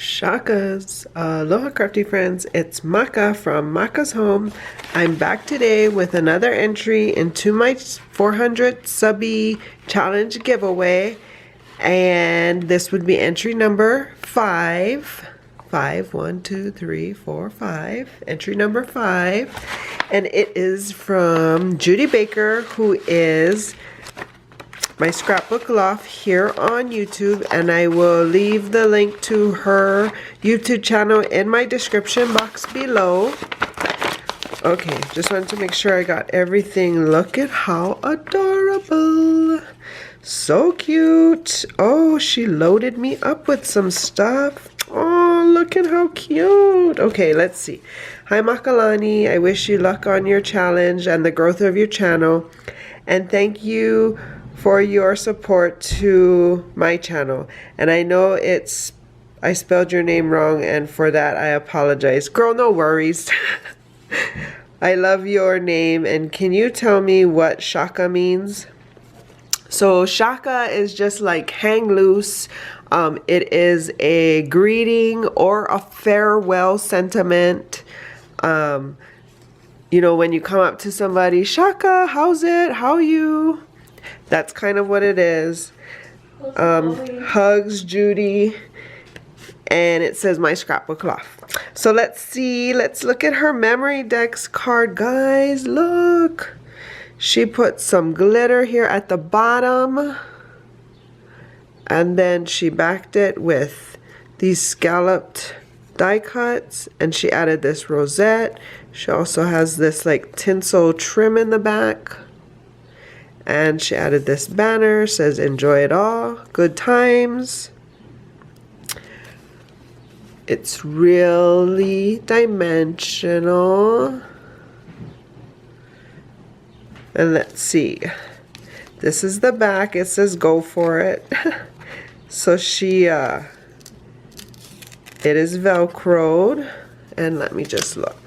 Shakas, aloha crafty friends, it's Maka from Makaz Home. I'm back today with another entry into my 400 SUBBIE challenge giveaway, and this would be entry number 5. 1, 2, 3, 4, 5. Entry number 5, and it is from Judy Baker, who is my scrapbook loft here on YouTube, and I will leave the link to her YouTube channel in my description box below. Okay, just wanted to make sure I got everything. Look at how adorable. So cute. Oh, she loaded me up with some stuff. Oh, look at how cute. Okay, let's see. Hi Makalani, I wish you luck on your challenge and the growth of your channel, and thank you for your support to my channel. And I know I spelled your name wrong, and for that I apologize. Girl, no worries. I love your name, and can you tell me what shaka means? So shaka is just like hang loose. It is a greeting or a farewell sentiment. You know, when you come up to somebody, shaka, how's it? How you? That's kind of what it is. Hugs, Judy. And it says my scrapbook loft. So let's see. Let's look at her Memorydex card, guys. Look. She put some glitter here at the bottom. And then she backed it with these scalloped die cuts. And she added this rosette. She also has this like tinsel trim in the back. And she added this banner, says enjoy it all, good times. It's really dimensional. And let's see. This is the back. It says go for it. So she, it is Velcroed. And let me just look.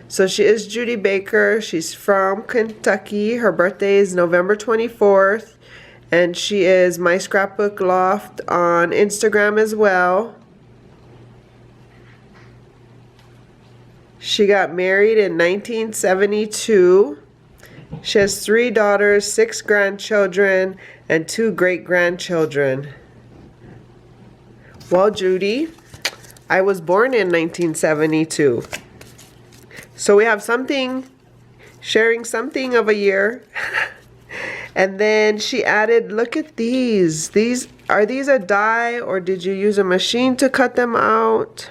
So she is Judy Baker. She's from Kentucky. Her birthday is November 24th. And she is my scrapbook loft on Instagram as well. She got married in 1972. She has 3 daughters, 6 grandchildren, and 2 great-grandchildren. Well, Judy, I was born in 1972. So we have something, sharing something of a year. And then she added, look at these. Are these a die, or did you use a machine to cut them out?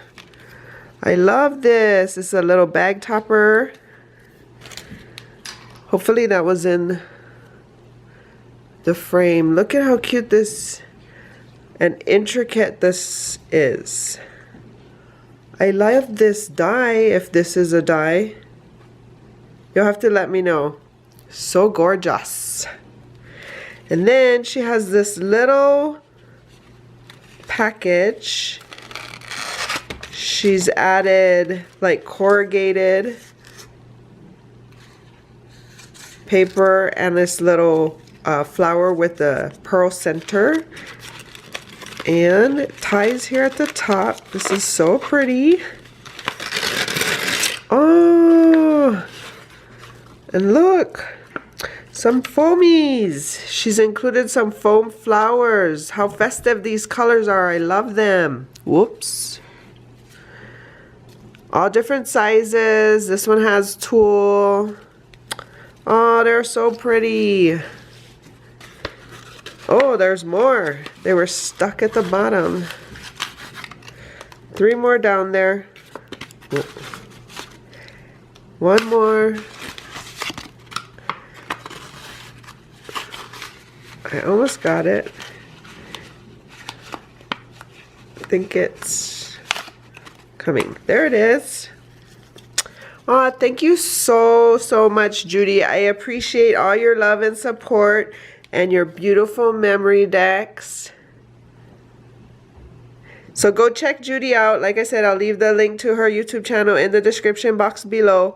I love this. It's a little bag topper. Hopefully that was in the frame. Look at how cute this and intricate this is. I love this die. If this is a die, you'll have to let me know. So gorgeous. And then she has this little package. She's added like corrugated paper and this little flower with the pearl center. And it ties here at the top. This is so pretty. Oh, and look, some foamies. She's included some foam flowers. How festive these colors are. I love them. Whoops. All different sizes. This one has tulle. Oh, they're so pretty. Oh, there's more. They were stuck at the bottom. 3 more down there. 1 more. I almost got it. I think it's coming. There it is. Oh, thank you so much, Judy. I appreciate all your love and support and your beautiful Memorydex. So go check Judy out. Like I said, I'll leave the link to her YouTube channel in the description box below.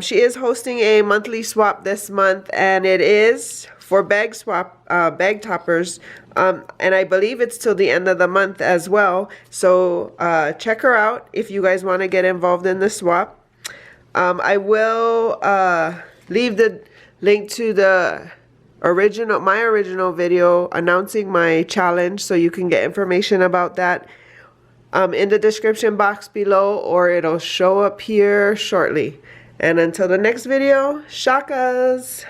She is hosting a monthly swap this month, and it is for bag toppers, and I believe it's till the end of the month as well. So check her out if you guys want to get involved in the swap. I will leave the link to the my original video announcing my challenge, so you can get information about that in the description box below, or it'll show up here shortly. And until the next video, shakas!